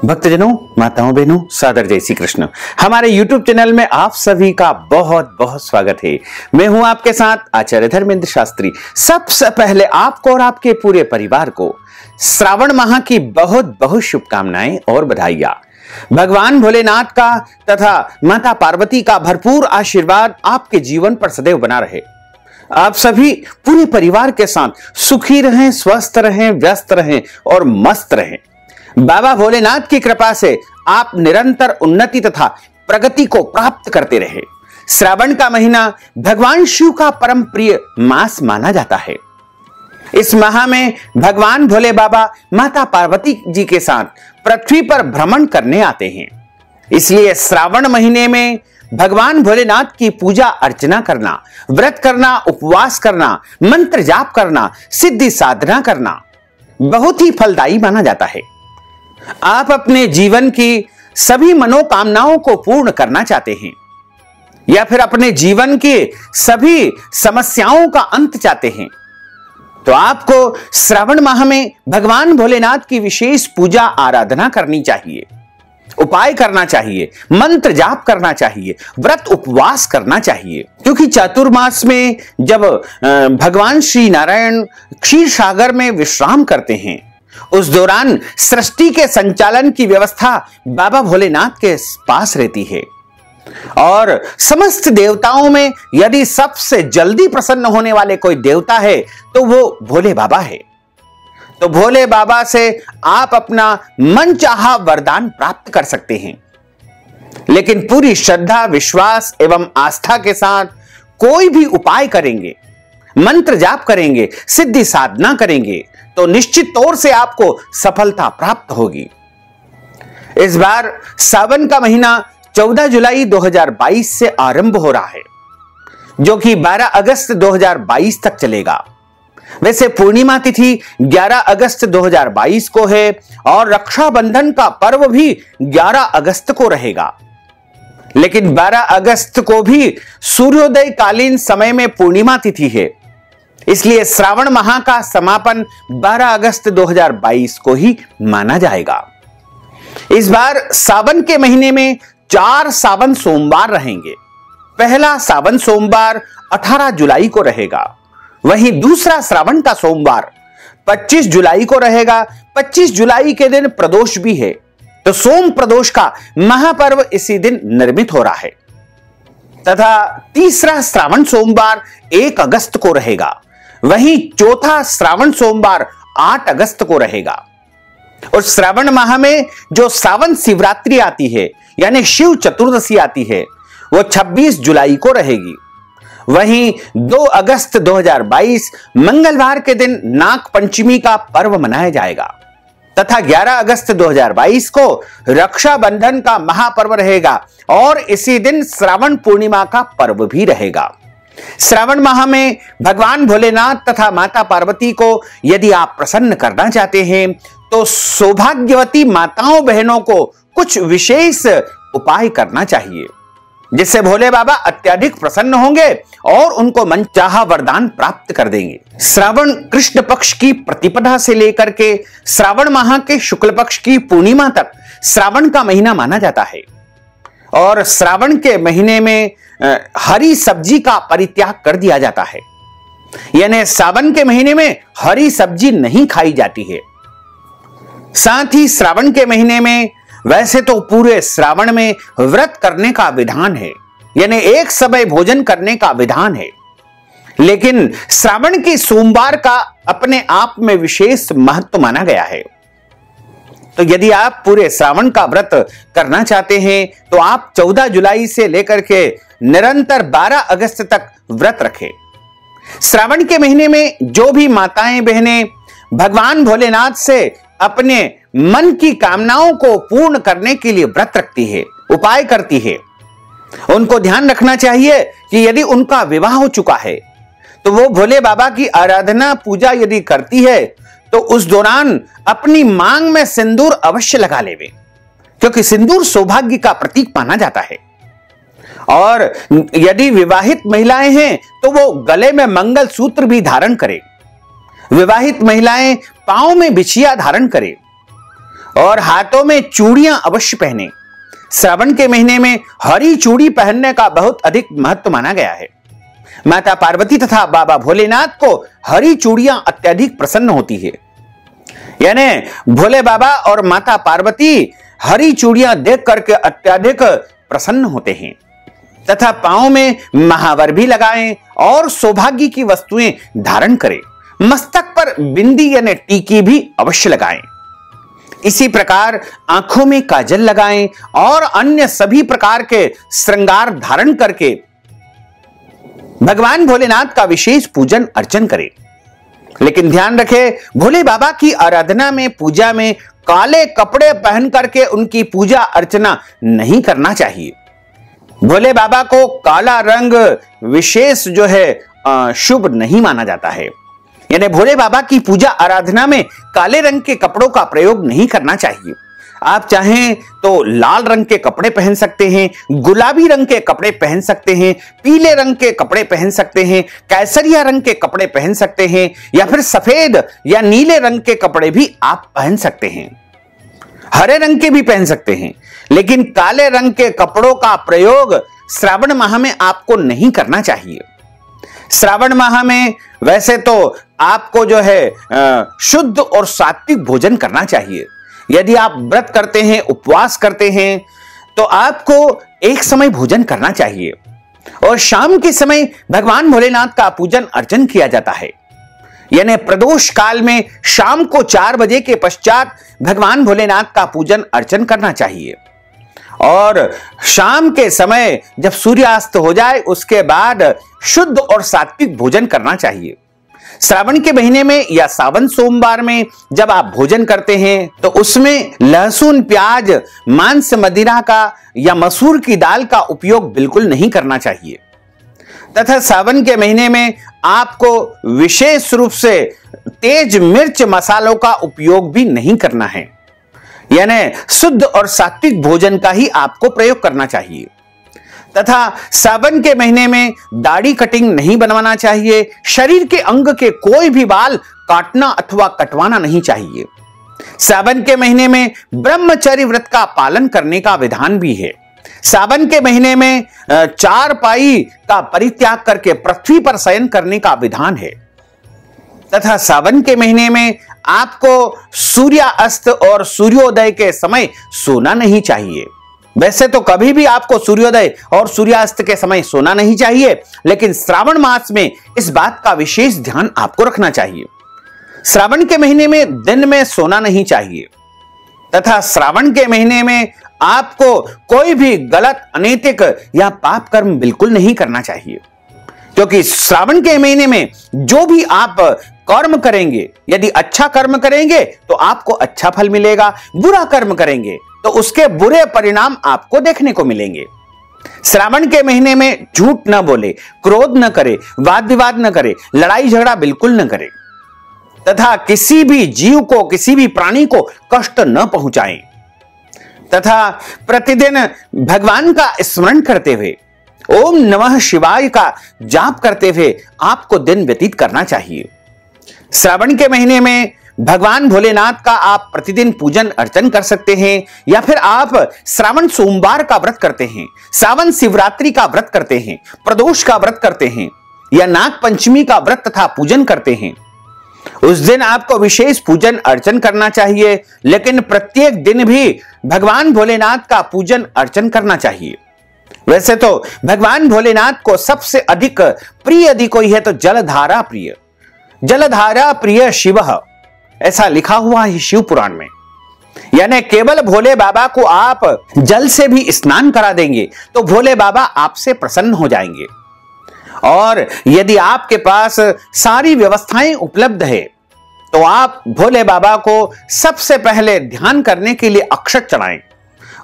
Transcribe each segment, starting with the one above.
भक्तजनों, माताओं, बहनों, सादर जय श्री कृष्ण। हमारे YouTube चैनल में आप सभी का बहुत बहुत स्वागत है। मैं हूं आपके साथ आचार्य धर्मेंद्र शास्त्री। सबसे पहले आपको और आपके पूरे परिवार को श्रावण माह की बहुत बहुत शुभकामनाएं और बधाइयां। भगवान भोलेनाथ का तथा माता पार्वती का भरपूर आशीर्वाद आपके जीवन पर सदैव बना रहे। आप सभी पूरे परिवार के साथ सुखी रहें, स्वस्थ रहें, व्यस्त रहें और मस्त रहें। बाबा भोलेनाथ की कृपा से आप निरंतर उन्नति तथा प्रगति को प्राप्त करते रहे। श्रावण का महीना भगवान शिव का परम प्रिय मास माना जाता है। इस माह में भगवान भोले बाबा माता पार्वती जी के साथ पृथ्वी पर भ्रमण करने आते हैं। इसलिए श्रावण महीने में भगवान भोलेनाथ की पूजा अर्चना करना, व्रत करना, उपवास करना, मंत्र जाप करना, सिद्धि साधना करना बहुत ही फलदायी माना जाता है। आप अपने जीवन की सभी मनोकामनाओं को पूर्ण करना चाहते हैं या फिर अपने जीवन की सभी समस्याओं का अंत चाहते हैं, तो आपको श्रावण माह में भगवान भोलेनाथ की विशेष पूजा आराधना करनी चाहिए, उपाय करना चाहिए, मंत्र जाप करना चाहिए, व्रत उपवास करना चाहिए। क्योंकि चातुर्मास में जब भगवान श्री नारायण क्षीर सागर में विश्राम करते हैं, उस दौरान सृष्टि के संचालन की व्यवस्था बाबा भोलेनाथ के पास रहती है। और समस्त देवताओं में यदि सबसे जल्दी प्रसन्न होने वाले कोई देवता है तो वो भोले बाबा है। तो भोले बाबा से आप अपना मनचाहा वरदान प्राप्त कर सकते हैं, लेकिन पूरी श्रद्धा, विश्वास एवं आस्था के साथ कोई भी उपाय करेंगे, मंत्र जाप करेंगे, सिद्धि साधना करेंगे तो निश्चित तौर से आपको सफलता प्राप्त होगी। इस बार सावन का महीना 14 जुलाई 2022 से आरंभ हो रहा है, जो कि 12 अगस्त 2022 तक चलेगा। वैसे पूर्णिमा तिथि 11 अगस्त 2022 को है और रक्षाबंधन का पर्व भी 11 अगस्त को रहेगा। लेकिन 12 अगस्त को भी सूर्योदय कालीन समय में पूर्णिमा तिथि है, इसलिए श्रावण माह का समापन 12 अगस्त 2022 को ही माना जाएगा। इस बार सावन के महीने में 4 सावन सोमवार रहेंगे। पहला सावन सोमवार 18 जुलाई को रहेगा, वहीं दूसरा श्रावण का सोमवार 25 जुलाई को रहेगा। 25 जुलाई के दिन प्रदोष भी है, तो सोम प्रदोष का महापर्व इसी दिन निर्मित हो रहा है। तथा तीसरा श्रावण सोमवार 1 अगस्त को रहेगा, वहीं चौथा श्रावण सोमवार 8 अगस्त को रहेगा। और श्रावण माह में जो सावन शिवरात्रि आती है यानी शिव चतुर्दशी आती है, वो 26 जुलाई को रहेगी। वहीं 2 अगस्त 2022 मंगलवार के दिन नाग पंचमी का पर्व मनाया जाएगा तथा 11 अगस्त 2022 को रक्षाबंधन का महापर्व रहेगा और इसी दिन श्रावण पूर्णिमा का पर्व भी रहेगा। श्रावण माह में भगवान भोलेनाथ तथा माता पार्वती को यदि आप प्रसन्न करना चाहते हैं तो सौभाग्यवती माताओं बहनों को कुछ विशेष उपाय करना चाहिए, जिससे भोले बाबा अत्यधिक प्रसन्न होंगे और उनको मनचाहा वरदान प्राप्त कर देंगे। श्रावण कृष्ण पक्ष की प्रतिपदा से लेकर के श्रावण माह के शुक्ल पक्ष की पूर्णिमा तक श्रावण का महीना माना जाता है। और श्रावण के महीने में हरी सब्जी का परित्याग कर दिया जाता है, यानी सावन के महीने में हरी सब्जी नहीं खाई जाती है। साथ ही श्रावण के महीने में वैसे तो पूरे श्रावण में व्रत करने का विधान है, यानी एक समय भोजन करने का विधान है, लेकिन श्रावण के सोमवार का अपने आप में विशेष महत्व माना गया है। तो यदि आप पूरे श्रावण का व्रत करना चाहते हैं तो आप 14 जुलाई से लेकर के निरंतर 12 अगस्त तक व्रत रखें। श्रावण के महीने में जो भी माताएं बहनें भगवान भोलेनाथ से अपने मन की कामनाओं को पूर्ण करने के लिए व्रत रखती है, उपाय करती है, उनको ध्यान रखना चाहिए कि यदि उनका विवाह हो चुका है तो वो भोले बाबा की आराधना पूजा यदि करती है तो उस दौरान अपनी मांग में सिंदूर अवश्य लगा लेवे, क्योंकि सिंदूर सौभाग्य का प्रतीक माना जाता है। और यदि विवाहित महिलाएं हैं तो वो गले में मंगल सूत्र भी धारण करें। विवाहित महिलाएं पांव में बिछिया धारण करें और हाथों में चूड़ियां अवश्य पहने। श्रावण के महीने में हरी चूड़ी पहनने का बहुत अधिक महत्व माना गया है। माता पार्वती तथा बाबा भोलेनाथ को हरी चूड़ियां अत्यधिक प्रसन्न होती है। यानी भोले बाबा और माता पार्वती हरी चूड़ियां देख करके अत्यधिक प्रसन्न होते हैं। तथा पांव में महावर भी लगाएं और सौभाग्य की वस्तुएं धारण करें। मस्तक पर बिंदी यानी टीकी भी अवश्य लगाएं। इसी प्रकार आंखों में काजल लगाएं और अन्य सभी प्रकार के श्रृंगार धारण करके भगवान भोलेनाथ का विशेष पूजन अर्चन करें। लेकिन ध्यान रखें, भोले बाबा की आराधना में, पूजा में काले कपड़े पहन करके उनकी पूजा अर्चना नहीं करना चाहिए। भोले बाबा को काला रंग विशेष जो है शुभ नहीं माना जाता है। यानी भोले बाबा की पूजा आराधना में काले रंग के कपड़ों का प्रयोग नहीं करना चाहिए। आप चाहें तो लाल रंग के कपड़े पहन सकते हैं, गुलाबी रंग के कपड़े पहन सकते हैं, पीले रंग के कपड़े पहन सकते हैं, कैसरिया रंग के कपड़े पहन सकते हैं, या फिर सफेद या नीले रंग के कपड़े भी आप पहन सकते हैं। हरे रंग के भी पहन सकते हैं, लेकिन काले रंग के कपड़ों का प्रयोग श्रावण माह में आपको नहीं करना चाहिए। श्रावण माह में वैसे तो आपको जो है शुद्ध और सात्विक भोजन करना चाहिए। यदि आप व्रत करते हैं, उपवास करते हैं, तो आपको एक समय भोजन करना चाहिए और शाम के समय भगवान भोलेनाथ का पूजन अर्चन किया जाता है। यानी प्रदोष काल में शाम को 4 बजे के पश्चात भगवान भोलेनाथ का पूजन अर्चन करना चाहिए और शाम के समय जब सूर्यास्त हो जाए उसके बाद शुद्ध और सात्विक भोजन करना चाहिए। श्रावण के महीने में या सावन सोमवार में जब आप भोजन करते हैं तो उसमें लहसुन, प्याज, मांस, मदिरा का या मसूर की दाल का उपयोग बिल्कुल नहीं करना चाहिए। तथा सावन के महीने में आपको विशेष रूप से तेज मिर्च मसालों का उपयोग भी नहीं करना है। यानी शुद्ध और सात्विक भोजन का ही आपको प्रयोग करना चाहिए। तथा सावन के महीने में दाढ़ी कटिंग नहीं बनवाना चाहिए। शरीर के अंग के कोई भी बाल काटना अथवा कटवाना नहीं चाहिए। सावन के महीने में ब्रह्मचर्य व्रत का पालन करने का विधान भी है। सावन के महीने में 4 पाई का परित्याग करके पृथ्वी पर शयन करने का विधान है। तथा सावन के महीने में आपको सूर्यास्त और सूर्योदय के समय सोना नहीं चाहिए। वैसे तो कभी भी आपको सूर्योदय और सूर्यास्त के समय सोना नहीं चाहिए, लेकिन श्रावण मास में इस बात का विशेष ध्यान आपको रखना चाहिए। श्रावण के महीने में दिन में सोना नहीं चाहिए तथा श्रावण के महीने में आपको कोई भी गलत, अनैतिक या पाप कर्म बिल्कुल नहीं करना चाहिए, क्योंकि श्रावण के महीने में जो भी आप कर्म करेंगे, यदि अच्छा कर्म करेंगे तो आपको अच्छा फल मिलेगा, बुरा कर्म करेंगे तो उसके बुरे परिणाम आपको देखने को मिलेंगे। श्रावण के महीने में झूठ न बोले, क्रोध न करे, वाद विवाद न करे, लड़ाई झगड़ा बिल्कुल न करे तथा किसी भी जीव को, किसी भी प्राणी को कष्ट न पहुंचाएं तथा प्रतिदिन भगवान का स्मरण करते हुए ओम नमः शिवाय का जाप करते हुए आपको दिन व्यतीत करना चाहिए। श्रावण के महीने में भगवान भोलेनाथ का आप प्रतिदिन पूजन अर्चन कर सकते हैं, या फिर आप श्रावण सोमवार का व्रत करते हैं, श्रावण शिवरात्रि का व्रत करते हैं, प्रदोष का व्रत करते हैं, या नाग पंचमी का व्रत तथा पूजन करते हैं। उस दिन आपको विशेष पूजन अर्चन करना चाहिए, लेकिन प्रत्येक दिन भी भगवान भोलेनाथ का पूजन अर्चन करना चाहिए। वैसे तो भगवान भोलेनाथ को सबसे अधिक प्रिय यदि कोई है तो जलधारा प्रिय, जलधारा प्रिय शिवः, ऐसा लिखा हुआ है शिव पुराण में। यानी केवल भोले बाबा को आप जल से भी स्नान करा देंगे तो भोले बाबा आपसे प्रसन्न हो जाएंगे। और यदि आपके पास सारी व्यवस्थाएं उपलब्ध है तो आप भोले बाबा को सबसे पहले ध्यान करने के लिए अक्षत चढ़ाएं,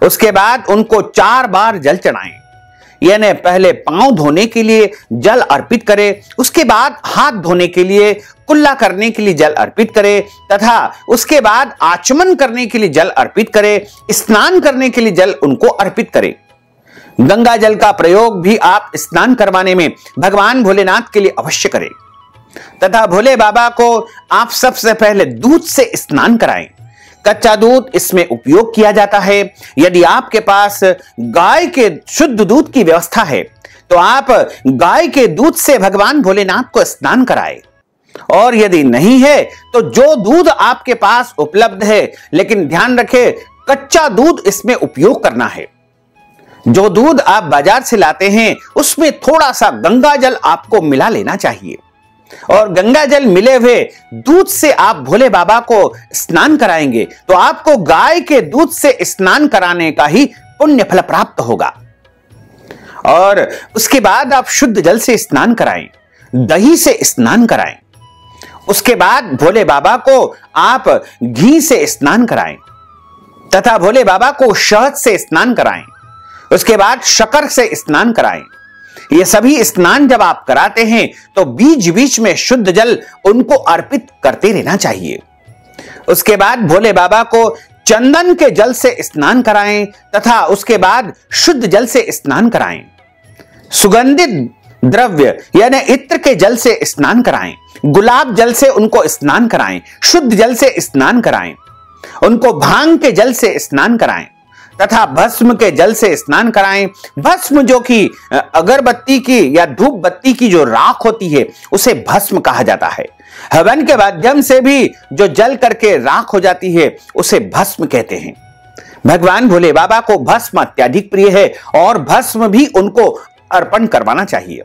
उसके बाद उनको 4 बार जल चढ़ाएं। यानी पहले पांव धोने के लिए जल अर्पित करें, उसके बाद हाथ धोने के लिए, कुल्ला करने के लिए जल अर्पित करें तथा उसके बाद आचमन करने के लिए जल अर्पित करें, स्नान करने के लिए जल उनको अर्पित करें। गंगा जल का प्रयोग भी आप स्नान करवाने में भगवान भोलेनाथ के लिए अवश्य करें तथा भोले बाबा को आप सबसे पहले दूध से स्नान कराएं। कच्चा दूध इसमें उपयोग किया जाता है। यदि आपके पास गाय के शुद्ध दूध की व्यवस्था है तो आप गाय के दूध से भगवान भोलेनाथ को स्नान कराएं। और यदि नहीं है तो जो दूध आपके पास उपलब्ध है, लेकिन ध्यान रखें कच्चा दूध इसमें उपयोग करना है। जो दूध आप बाजार से लाते हैं उसमें थोड़ा सा गंगा जल आपको मिला लेना चाहिए और गंगा जल मिले हुए दूध से आप भोले बाबा को स्नान कराएंगे तो आपको गाय के दूध से स्नान कराने का ही पुण्य फल प्राप्त होगा। और उसके बाद आप शुद्ध जल से स्नान कराएं, दही से स्नान कराएं। उसके बाद भोले बाबा को आप घी से स्नान कराएं तथा भोले बाबा को शहद से स्नान कराएं। उसके बाद शक्कर से स्नान कराएं। ये सभी स्नान जब आप कराते हैं तो बीच बीच में शुद्ध जल उनको अर्पित करते रहना चाहिए। उसके बाद भोले बाबा को चंदन के जल से स्नान कराएं तथा उसके बाद शुद्ध जल से स्नान कराएं। सुगंधित द्रव्य यानी इत्र के जल से स्नान कराएं। गुलाब जल से उनको स्नान कराएं। शुद्ध जल से स्नान कराएं। उनको भांग के जल से स्नान कराएं तथा भस्म के जल से स्नान कराएं। भस्म जो कि अगरबत्ती की या धूप बत्ती की जो राख होती है उसे भस्म कहा जाता है। हवन के माध्यम से भी जो जल करके राख हो जाती है उसे भस्म कहते हैं। भगवान भोले बाबा को भस्म अत्यधिक प्रिय है और भस्म भी उनको अर्पण करवाना चाहिए।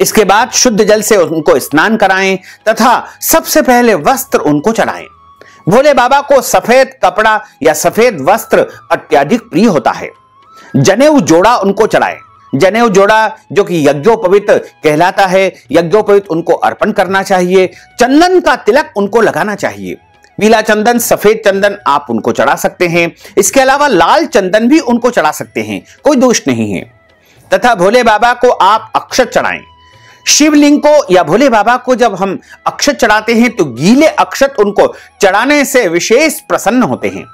इसके बाद शुद्ध जल से उनको स्नान कराएं तथा सबसे पहले वस्त्र उनको चढ़ाएं। भोले बाबा को सफेद कपड़ा या सफेद वस्त्र अत्यधिक प्रिय होता है। जनेऊ जोड़ा उनको चढ़ाएं। जनेऊ जोड़ा जो कि यज्ञोपवीत कहलाता है, यज्ञोपवीत उनको अर्पण करना चाहिए। चंदन का तिलक उनको लगाना चाहिए। पीला चंदन, सफेद चंदन आप उनको चढ़ा सकते हैं। इसके अलावा लाल चंदन भी उनको चढ़ा सकते हैं, कोई दोष नहीं है। तथा भोले बाबा को आप अक्षत चढ़ाएं। शिवलिंग को या भोले बाबा को जब हम अक्षत चढ़ाते हैं तो गीले अक्षत उनको चढ़ाने से विशेष प्रसन्न होते हैं।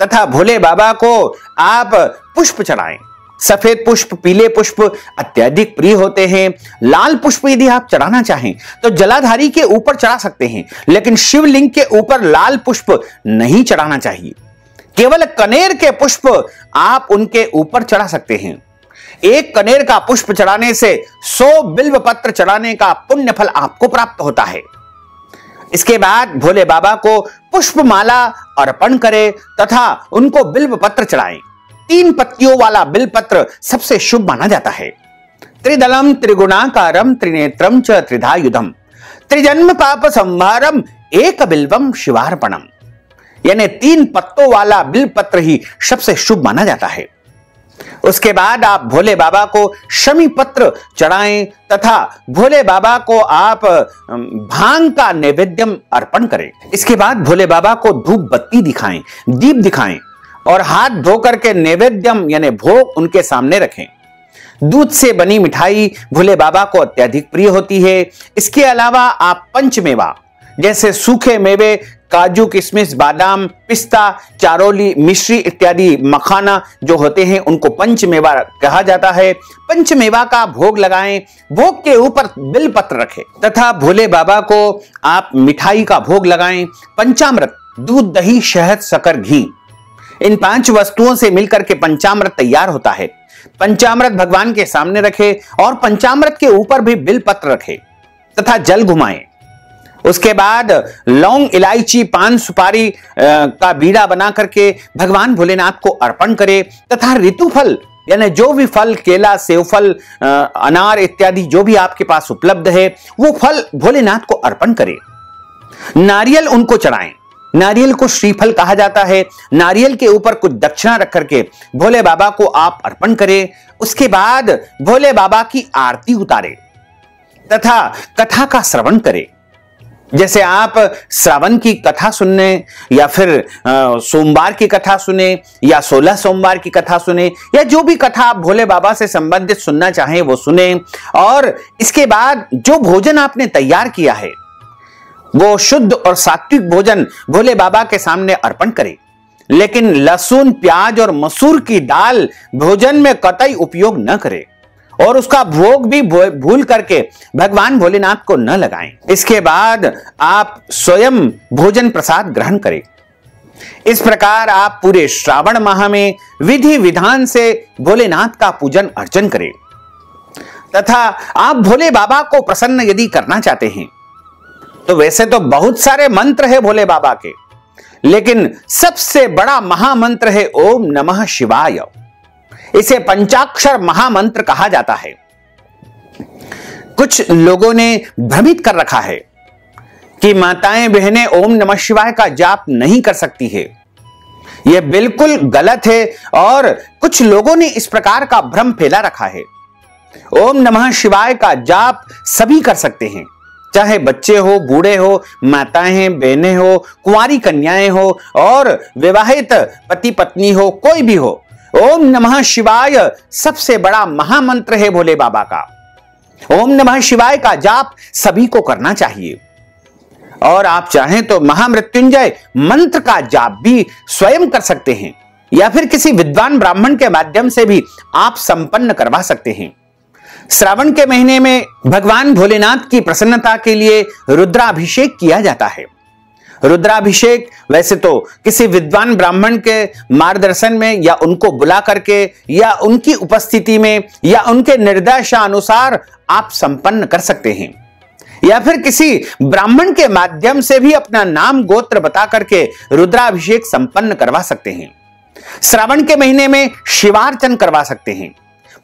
तथा भोले बाबा को आप पुष्प चढ़ाएं। सफेद पुष्प, पीले पुष्प अत्यधिक प्रिय होते हैं। लाल पुष्प यदि आप चढ़ाना चाहें तो जलाधारी के ऊपर चढ़ा सकते हैं, लेकिन शिवलिंग के ऊपर लाल पुष्प नहीं चढ़ाना चाहिए। केवल कनेर के पुष्प आप उनके ऊपर चढ़ा सकते हैं। एक कनेर का पुष्प चढ़ाने से 100 बिल्व पत्र चढ़ाने का पुण्य फल आपको प्राप्त होता है। इसके बाद भोले बाबा को पुष्पमाला अर्पण करें तथा उनको बिल्व पत्र चढ़ाएं। 3 पत्तियों वाला बिल्व पत्र सबसे शुभ माना जाता है। त्रिदलम त्रिगुणाकारम त्रिनेत्रम च त्रिधायुधम त्रिजन्म पाप संहारम एक बिल्वम शिवार्पणम, यानी 3 पत्तों वाला बिल्व पत्र ही सबसे शुभ माना जाता है। उसके बाद आप भोले बाबा को शमी पत्र चढ़ाएं तथा भोले बाबा को आप भांग का नैवेद्यम अर्पण करें। इसके बाद भोले बाबा को धूप बत्ती दिखाएं, दीप दिखाएं और हाथ धोकर के नैवेद्यम यानी भोग उनके सामने रखें। दूध से बनी मिठाई भोले बाबा को अत्यधिक प्रिय होती है। इसके अलावा आप पंचमेवा जैसे सूखे मेवे, काजू, किशमिश, बादाम, पिस्ता, चारोली, मिश्री इत्यादि मखाना जो होते हैं उनको पंचमेवा कहा जाता है। पंचमेवा का भोग लगाएं। भोग के ऊपर बिलपत्र रखें तथा भोले बाबा को आप मिठाई का भोग लगाएं। पंचामृत, दूध, दही, शहद, शक्कर, घी, इन 5 वस्तुओं से मिलकर के पंचामृत तैयार होता है। पंचामृत भगवान के सामने रखें और पंचामृत के ऊपर भी बिलपत्र रखें तथा जल घुमाएं। उसके बाद लौंग, इलायची, पान, सुपारी का बीड़ा बना करके भगवान भोलेनाथ को अर्पण करें तथा ऋतु फल यानी जो भी फल, केला, सेवफल, अनार इत्यादि जो भी आपके पास उपलब्ध है वो फल भोलेनाथ को अर्पण करें। नारियल उनको चढ़ाएं। नारियल को श्रीफल कहा जाता है। नारियल के ऊपर कुछ दक्षिणा रख करके भोले बाबा को आप अर्पण करें। उसके बाद भोले बाबा की आरती उतारें तथा कथा का श्रवण करें। जैसे आप श्रावण की कथा सुनने या फिर सोमवार की कथा सुने या 16 सोमवार की कथा सुने या जो भी कथा आप भोले बाबा से संबंधित सुनना चाहें वो सुने। और इसके बाद जो भोजन आपने तैयार किया है वो शुद्ध और सात्विक भोजन भोले बाबा के सामने अर्पण करें, लेकिन लहसुन, प्याज और मसूर की दाल भोजन में कतई उपयोग न करें और उसका भोग भी भूल करके भगवान भोलेनाथ को न लगाएं। इसके बाद आप स्वयं भोजन प्रसाद ग्रहण करें। इस प्रकार आप पूरे श्रावण माह में विधि विधान से भोलेनाथ का पूजन अर्चन करें तथा आप भोले बाबा को प्रसन्न यदि करना चाहते हैं तो वैसे तो बहुत सारे मंत्र है भोले बाबा के, लेकिन सबसे बड़ा महामंत्र है ओम नमः शिवाय। इसे पंचाक्षर महामंत्र कहा जाता है। कुछ लोगों ने भ्रमित कर रखा है कि माताएं बहनें ओम नमः शिवाय का जाप नहीं कर सकती है। यह बिल्कुल गलत है और कुछ लोगों ने इस प्रकार का भ्रम फैला रखा है। ओम नमः शिवाय का जाप सभी कर सकते हैं, चाहे बच्चे हो, बूढ़े हो, माताएं बहनें हो, कुंवारी कन्याएं हो और विवाहित पति पत्नी हो, कोई भी हो। ओम नमः शिवाय सबसे बड़ा महामंत्र है भोले बाबा का। ओम नमः शिवाय का जाप सभी को करना चाहिए और आप चाहें तो महामृत्युंजय मंत्र का जाप भी स्वयं कर सकते हैं या फिर किसी विद्वान ब्राह्मण के माध्यम से भी आप संपन्न करवा सकते हैं। श्रावण के महीने में भगवान भोलेनाथ की प्रसन्नता के लिए रुद्राभिषेक किया जाता है। रुद्राभिषेक वैसे तो किसी विद्वान ब्राह्मण के मार्गदर्शन में या उनको बुला करके या उनकी उपस्थिति में या उनके निर्देशानुसार आप संपन्न कर सकते हैं या फिर किसी ब्राह्मण के माध्यम से भी अपना नाम गोत्र बता करके रुद्राभिषेक संपन्न करवा सकते हैं। श्रावण के महीने में शिवार्चन करवा सकते हैं।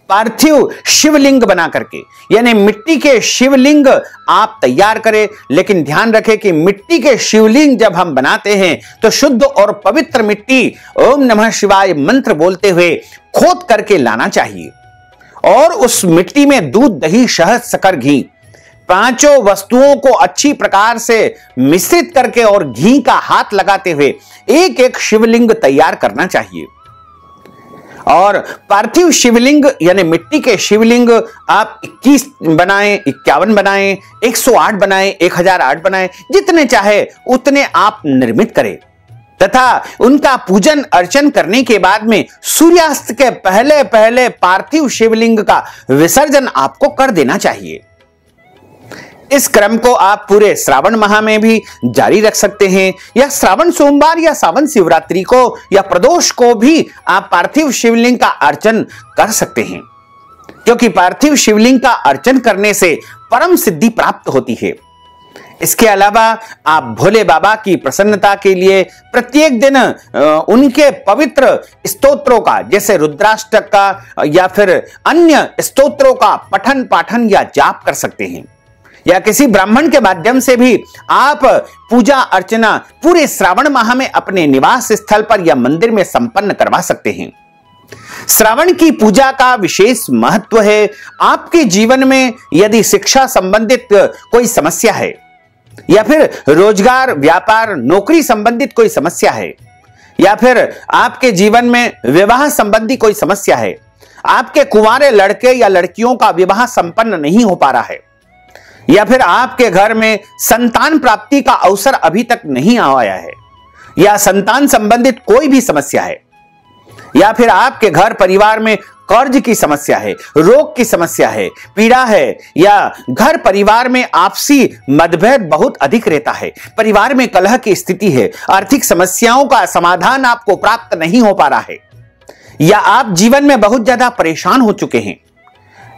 पार्थिव शिवलिंग बना करके, यानी मिट्टी के शिवलिंग आप तैयार करें, लेकिन ध्यान रखें कि मिट्टी के शिवलिंग जब हम बनाते हैं तो शुद्ध और पवित्र मिट्टी ओम नमः शिवाय मंत्र बोलते हुए खोद करके लाना चाहिए और उस मिट्टी में दूध, दही, शहद, शक्कर, घी पांचों वस्तुओं को अच्छी प्रकार से मिश्रित करके और घी का हाथ लगाते हुए एक एक शिवलिंग तैयार करना चाहिए। और पार्थिव शिवलिंग यानी मिट्टी के शिवलिंग आप 21 बनाएं, 51 बनाएं, 108 बनाएं, 1008 बनाएं, जितने चाहे उतने आप निर्मित करें तथा उनका पूजन अर्चन करने के बाद में सूर्यास्त के पहले पहले पार्थिव शिवलिंग का विसर्जन आपको कर देना चाहिए। इस क्रम को आप पूरे श्रावण माह में भी जारी रख सकते हैं या श्रावण सोमवार या सावन शिवरात्रि को या प्रदोष को भी आप पार्थिव शिवलिंग का अर्चन कर सकते हैं, क्योंकि पार्थिव शिवलिंग का अर्चन करने से परम सिद्धि प्राप्त होती है। इसके अलावा आप भोले बाबा की प्रसन्नता के लिए प्रत्येक दिन उनके पवित्र स्तोत्रों का, जैसे रुद्राष्टक का या फिर अन्य स्तोत्रों का पठन पाठन या जाप कर सकते हैं या किसी ब्राह्मण के माध्यम से भी आप पूजा अर्चना पूरे श्रावण माह में अपने निवास स्थल पर या मंदिर में संपन्न करवा सकते हैं। श्रावण की पूजा का विशेष महत्व है। आपके जीवन में यदि शिक्षा संबंधित कोई समस्या है या फिर रोजगार, व्यापार, नौकरी संबंधित कोई समस्या है या फिर आपके जीवन में विवाह संबंधी कोई समस्या है, आपके कुंवारे लड़के या लड़कियों का विवाह संपन्न नहीं हो पा रहा है या फिर आपके घर में संतान प्राप्ति का अवसर अभी तक नहीं आया है या संतान संबंधित कोई भी समस्या है या फिर आपके घर परिवार में कर्ज की समस्या है, रोग की समस्या है, पीड़ा है या घर परिवार में आपसी मतभेद बहुत अधिक रहता है, परिवार में कलह की स्थिति है, आर्थिक समस्याओं का समाधान आपको प्राप्त नहीं हो पा रहा है या आप जीवन में बहुत ज्यादा परेशान हो चुके हैं,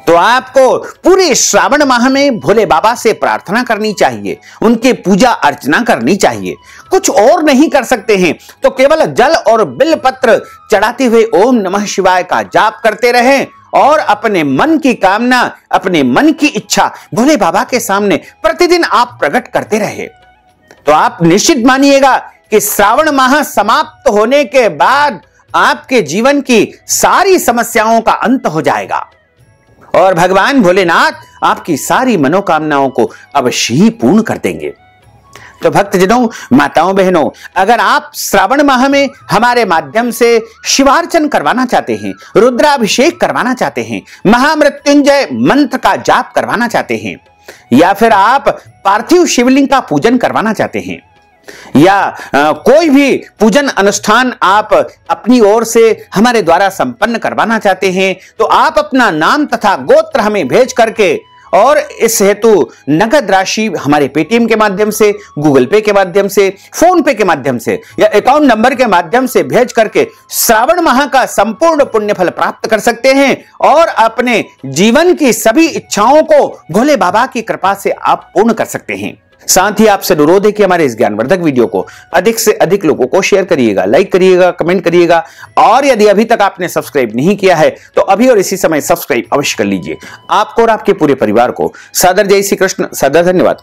तो आपको पूरे श्रावण माह में भोले बाबा से प्रार्थना करनी चाहिए, उनके पूजा अर्चना करनी चाहिए। कुछ और नहीं कर सकते हैं तो केवल जल और बिल्वपत्र चढ़ाते हुए ओम नमः शिवाय का जाप करते रहें और अपने मन की कामना, अपने मन की इच्छा भोले बाबा के सामने प्रतिदिन आप प्रकट करते रहे तो आप निश्चित मानिएगा कि श्रावण माह समाप्त होने के बाद आपके जीवन की सारी समस्याओं का अंत हो जाएगा और भगवान भोलेनाथ आपकी सारी मनोकामनाओं को अवश्य ही पूर्ण कर देंगे। तो भक्तजनों, माताओं, बहनों, अगर आप श्रावण माह में हमारे माध्यम से शिवार्चन करवाना चाहते हैं, रुद्राभिषेक करवाना चाहते हैं, महामृत्युंजय मंत्र का जाप करवाना चाहते हैं या फिर आप पार्थिव शिवलिंग का पूजन करवाना चाहते हैं या कोई भी पूजन अनुष्ठान आप अपनी ओर से हमारे द्वारा संपन्न करवाना चाहते हैं, तो आप अपना नाम तथा गोत्र हमें भेज करके और इस हेतु नगद राशि हमारे पेटीएम के माध्यम से, गूगल पे के माध्यम से, फोन पे के माध्यम से या अकाउंट नंबर के माध्यम से भेज करके श्रावण माह का संपूर्ण पुण्य फल प्राप्त कर सकते हैं और अपने जीवन की सभी इच्छाओं को भोले बाबा की कृपा से आप पूर्ण कर सकते हैं। साथ ही आपसे अनुरोध है कि हमारे इस ज्ञानवर्धक वीडियो को अधिक से अधिक लोगों को शेयर करिएगा, लाइक करिएगा, कमेंट करिएगा और यदि अभी तक आपने सब्सक्राइब नहीं किया है तो अभी और इसी समय सब्सक्राइब अवश्य कर लीजिए। आपको और आपके पूरे परिवार को सादर जय श्री कृष्ण, सादर धन्यवाद।